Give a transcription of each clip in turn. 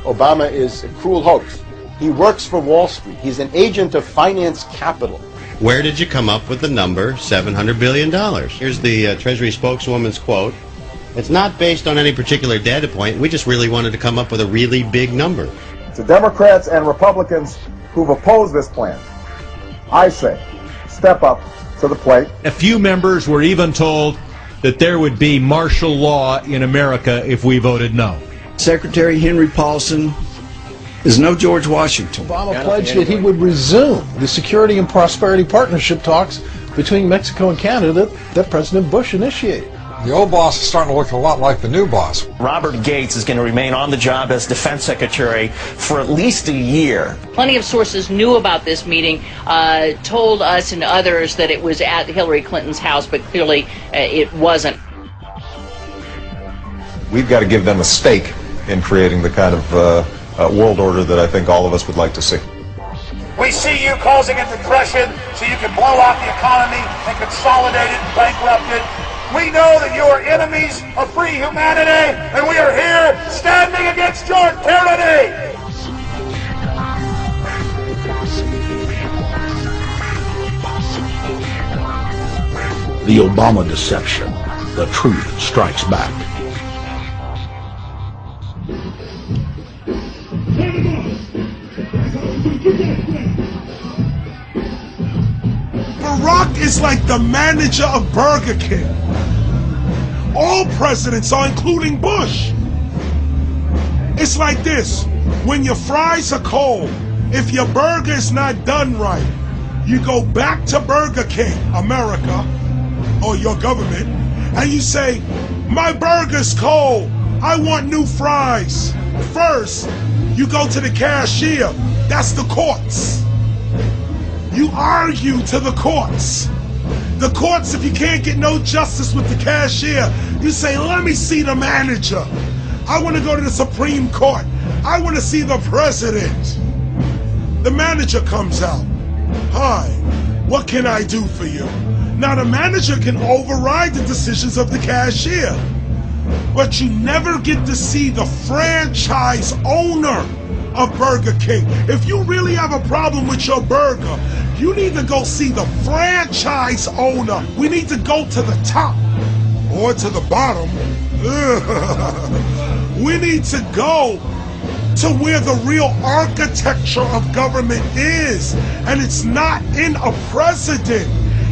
Obama is a cruel hoax. He works for Wall Street. He's an agent of finance capital. Where did you come up with the number $700 billion? Here's the Treasury spokeswoman's quote. It's not based on any particular data point. We just really wanted to come up with a really big number. To Democrats and Republicans who've opposed this plan, I say, step up to the plate. A few members were even told that there would be martial law in America if we voted no. Secretary Henry Paulson is no George Washington. Obama pledged that he would resume the Security and Prosperity Partnership talks between Mexico and Canada that President Bush initiated. The old boss is starting to look a lot like the new boss. Robert Gates is going to remain on the job as Defense Secretary for at least a year. Plenty of sources knew about this meeting, told us and others that it was at Hillary Clinton's house, but clearly it wasn't. We've got to give them a stake in creating the kind of world order that I think all of us would like to see. We see you causing a depression so you can blow out the economy and consolidate it and bankrupt it. We know that you are enemies of free humanity, and we are here standing against your tyranny. The Obama deception. The truth strikes back. Barack is like the manager of Burger King. All presidents are, including Bush. It's like this. When your fries are cold, if your burger is not done right, you go back to Burger King, America, or your government, and you say, my burger's cold. I want new fries. First, you go to the cashier. That's the courts. You argue to the courts. The courts, if you can't get no justice with the cashier, you say, let me see the manager. I want to go to the Supreme Court. I want to see the president. The manager comes out. Hi, what can I do for you? Now the manager can override the decisions of the cashier, but you never get to see the franchise owner of Burger King. If you really have a problem with your burger, you need to go see the franchise owner. We need to go to the top or to the bottom. We need to go to where the real architecture of government is. And it's not in a president.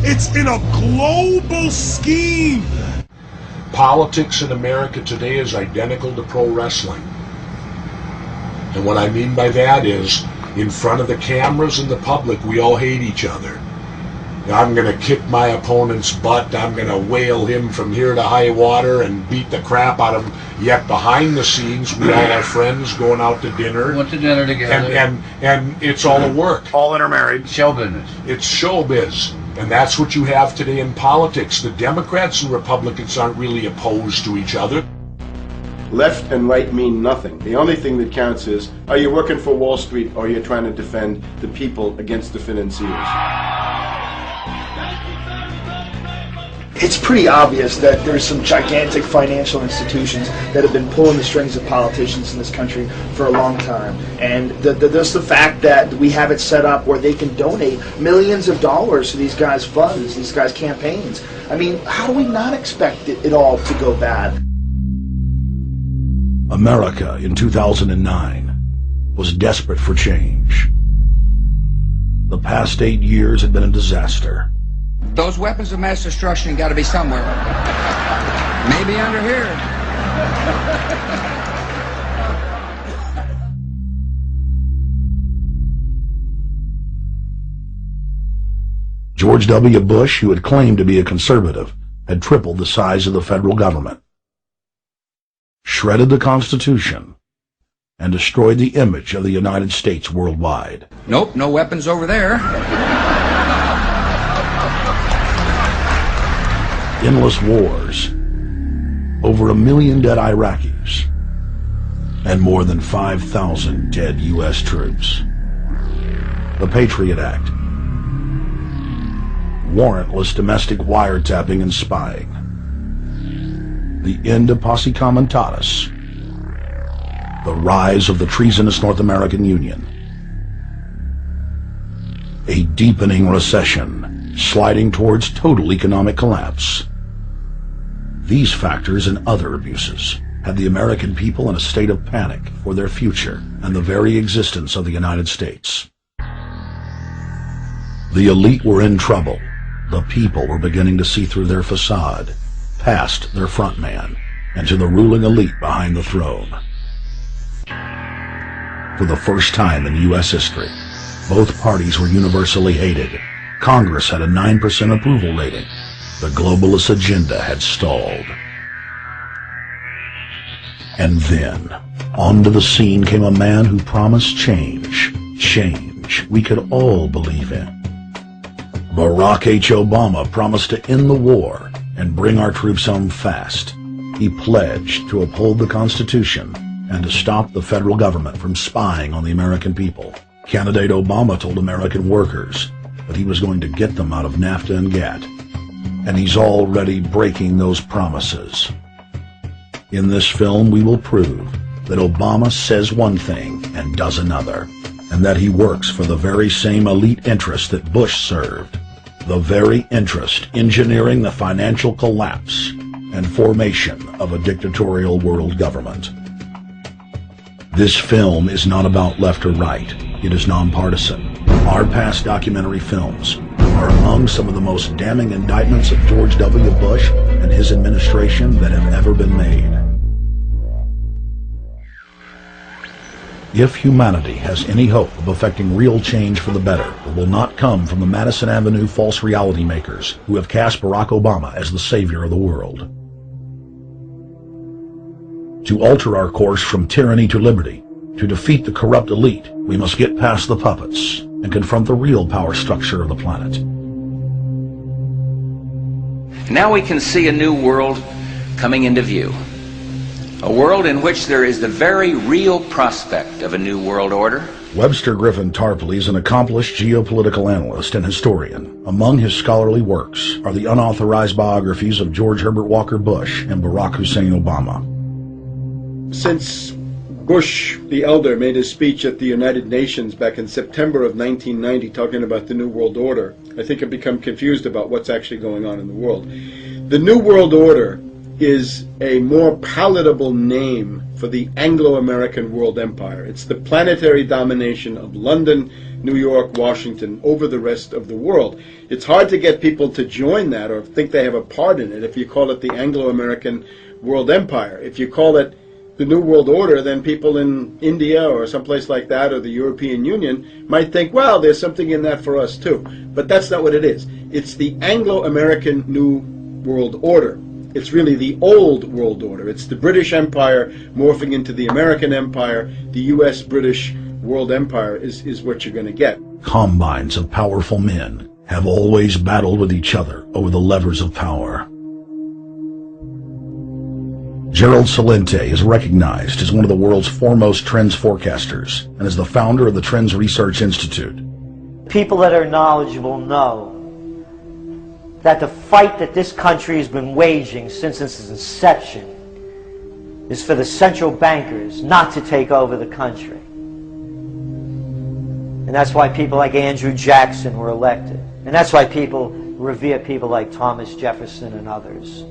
It's in a global scheme. Politics in America today is identical to pro wrestling. And what I mean by that is, in front of the cameras and the public, we all hate each other. I'm going to kick my opponent's butt. I'm going to whale him from here to high water and beat the crap out of him. Yet behind the scenes, we all are friends going out to dinner. Went to dinner together. And it's all a work. All intermarried. Show business. It's showbiz. And that's what you have today in politics. The Democrats and Republicans aren't really opposed to each other. Left and right mean nothing. The only thing that counts is, are you working for Wall Street or are you trying to defend the people against the financiers? It's pretty obvious that there's some gigantic financial institutions that have been pulling the strings of politicians in this country for a long time. And there's the fact that we have it set up where they can donate millions of dollars to these guys' funds, these guys' campaigns. I mean, how do we not expect it all to go bad? America in 2009 was desperate for change. The past 8 years had been a disaster. Those weapons of mass destruction got to be somewhere. Maybe under here. George W. Bush, who had claimed to be a conservative, had tripled the size of the federal government, shredded the Constitution, and destroyed the image of the United States worldwide. Nope, no weapons over there. Endless wars, over 1 million dead Iraqis, and more than 5,000 dead U.S. troops. The Patriot Act, warrantless domestic wiretapping and spying, the end of posse comitatus, the rise of the treasonous North American Union, a deepening recession sliding towards total economic collapse. These factors and other abuses had the American people in a state of panic for their future and the very existence of the United States. The elite were in trouble. The people were beginning to see through their facade, past their front man, and to the ruling elite behind the throne. For the first time in U.S. history, both parties were universally hated. Congress had a 9% approval rating. The globalist agenda had stalled. And then, onto the scene came a man who promised change. Change we could all believe in. Barack H. Obama promised to end the war and bring our troops home fast. He pledged to uphold the Constitution and to stop the federal government from spying on the American people. Candidate Obama told American workers that he was going to get them out of NAFTA and GATT, and he's already breaking those promises. In this film, we will prove that Obama says one thing and does another, and that he works for the very same elite interests that Bush served, the very interest engineering the financial collapse and formation of a dictatorial world government. This film is not about left or right. It is nonpartisan. Our past documentary films are among some of the most damning indictments of George W. Bush and his administration that have ever been made. If humanity has any hope of effecting real change for the better, it will not come from the Madison Avenue false reality makers who have cast Barack Obama as the savior of the world. To alter our course from tyranny to liberty, to defeat the corrupt elite, we must get past the puppets and confront the real power structure of the planet. Now we can see a new world coming into view. A world in which there is the very real prospect of a new world order. Webster Griffin Tarpley is an accomplished geopolitical analyst and historian. Among his scholarly works are the unauthorized biographies of George Herbert Walker Bush and Barack Hussein Obama. Since Bush the Elder made his speech at the United Nations back in September of 1990 talking about the New World Order, I think I've become confused about what's actually going on in the world. The New World Order is a more palatable name for the Anglo-American world empire. It's the planetary domination of London, New York, Washington over the rest of the world. It's hard to get people to join that or think they have a part in it if you call it the Anglo-American world empire. If you call it the New World Order, then people in India or someplace like that or the European Union might think, well, there's something in that for us too. But that's not what it is. It's the Anglo-American New World Order. It's really the old world order. It's the British Empire morphing into the American Empire. The U.S.-British world empire is what you're going to get. Combines of powerful men have always battled with each other over the levers of power. Gerald Celente is recognized as one of the world's foremost trends forecasters and is the founder of the Trends Research Institute. People that are knowledgeable know that the fight that this country has been waging since its inception is for the central bankers not to take over the country. And that's why people like Andrew Jackson were elected. And that's why people revere people like Thomas Jefferson and others.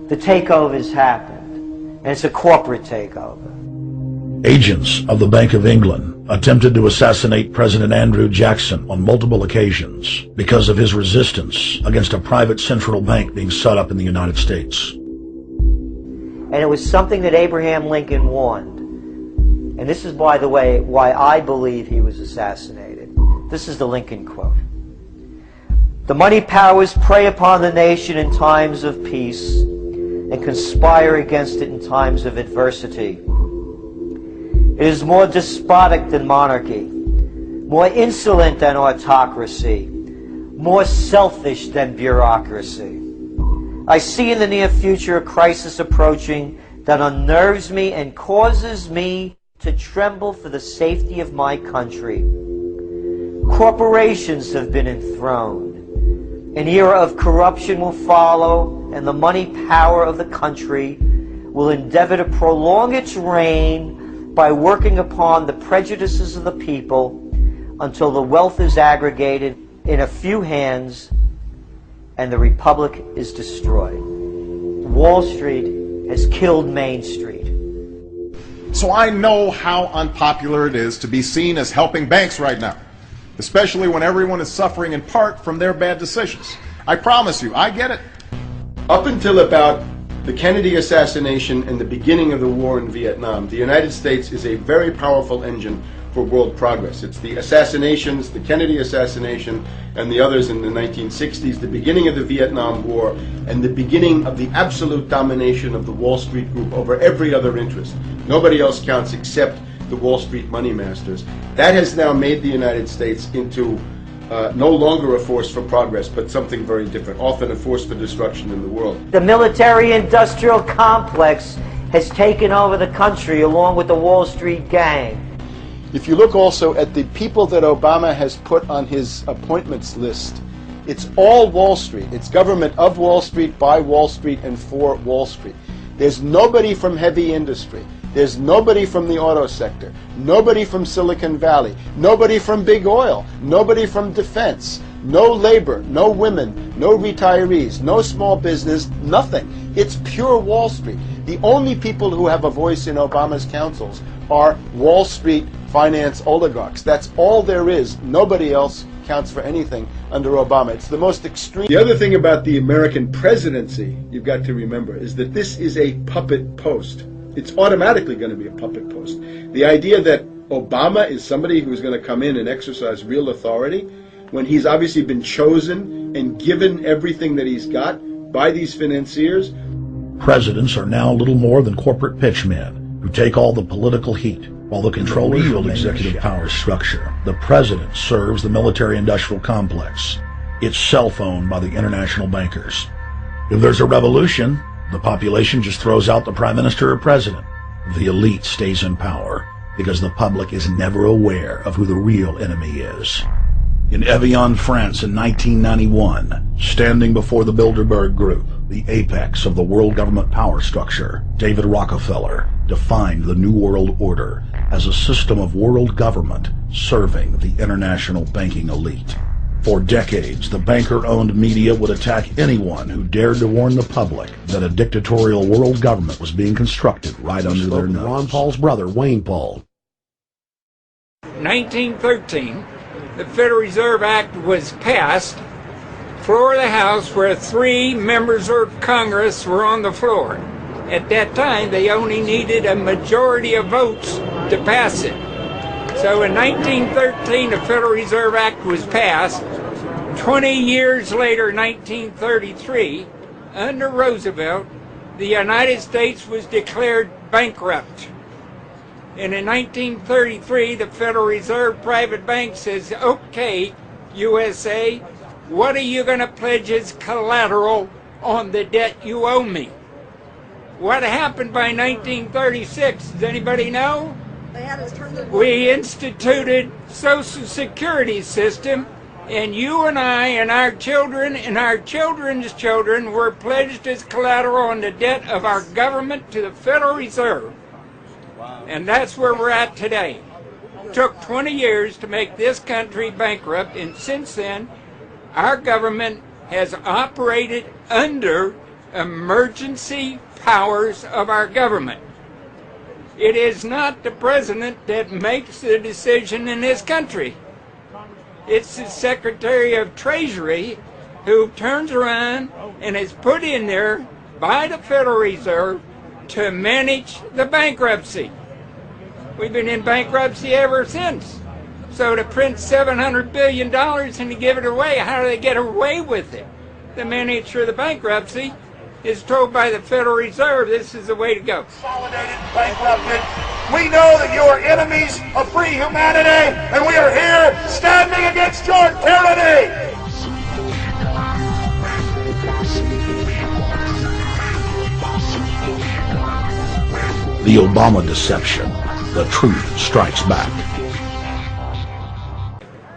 The takeover's happened, and it's a corporate takeover. Agents of the Bank of England attempted to assassinate President Andrew Jackson on multiple occasions because of his resistance against a private central bank being set up in the United States. And it was something that Abraham Lincoln warned. And this is, by the way, why I believe he was assassinated. This is the Lincoln quote. The money powers prey upon the nation in times of peace and conspire against it in times of adversity. It is more despotic than monarchy, more insolent than autocracy, more selfish than bureaucracy. I see in the near future a crisis approaching that unnerves me and causes me to tremble for the safety of my country. Corporations have been enthroned. An era of corruption will follow, and the money power of the country will endeavor to prolong its reign by working upon the prejudices of the people until the wealth is aggregated in a few hands and the republic is destroyed. Wall Street has killed Main Street. So I know how unpopular it is to be seen as helping banks right now, especially when everyone is suffering in part from their bad decisions. I promise you, I get it. Up until about the Kennedy assassination and the beginning of the war in Vietnam, the United States is a very powerful engine for world progress. It's the assassinations, the Kennedy assassination, and the others in the 1960s, the beginning of the Vietnam War, and the beginning of the absolute domination of the Wall Street group over every other interest. Nobody else counts except the Wall Street money masters. That has now made the United States into no longer a force for progress, but something very different, often a force for destruction in the world. The military-industrial complex has taken over the country along with the Wall Street gang. If you look also at the people that Obama has put on his appointments list, it's all Wall Street. It's government of Wall Street, by Wall Street, and for Wall Street. There's nobody from heavy industry. There's nobody from the auto sector, nobody from Silicon Valley, nobody from big oil, nobody from defense, no labor, no women, no retirees, no small business, nothing. It's pure Wall Street. The only people who have a voice in Obama's councils are Wall Street finance oligarchs. That's all there is. Nobody else counts for anything under Obama. It's the most extreme. The other thing about the American presidency you've got to remember is that this is a puppet post. It's automatically going to be a puppet post. The idea that Obama is somebody who's going to come in and exercise real authority when he's obviously been chosen and given everything that he's got by these financiers. Presidents are now little more than corporate pitchmen who take all the political heat. While the controllers rule executive power structure, the president serves the military-industrial complex, itself owned by the international bankers. If there's a revolution, the population just throws out the prime minister or president. The elite stays in power because the public is never aware of who the real enemy is. In Evian, France in 1991, standing before the Bilderberg Group, the apex of the world government power structure, David Rockefeller defined the New World Order as a system of world government serving the international banking elite. For decades, the banker-owned media would attack anyone who dared to warn the public that a dictatorial world government was being constructed right under their nose. Ron Paul's brother, Wayne Paul. 1913, the Federal Reserve Act was passed, floor of the House, where 3 members of Congress were on the floor. At that time, they only needed a majority of votes to pass it. So in 1913, the Federal Reserve Act was passed. 20 years later, 1933, under Roosevelt, the United States was declared bankrupt. And in 1933, the Federal Reserve private bank says, okay, USA, what are you going to pledge as collateral on the debt you owe me? What happened by 1936? Does anybody know? We instituted Social Security system, and you and I and our children and our children's children were pledged as collateral on the debt of our government to the Federal Reserve. And that's where we're at today. It took 20 years to make this country bankrupt, and since then, our government has operated under emergency powers of our government. It is not the president that makes the decision in this country. It's the Secretary of Treasury who turns around and is put in there by the Federal Reserve to manage the bankruptcy. We've been in bankruptcy ever since. So to print $700 billion and to give it away, how do they get away with it? The manager of the bankruptcy is told by the Federal Reserve this is the way to go. Consolidated, bankrupted. We know that you are enemies of free humanity, and we are here standing against your tyranny. The Obama deception. The truth strikes back.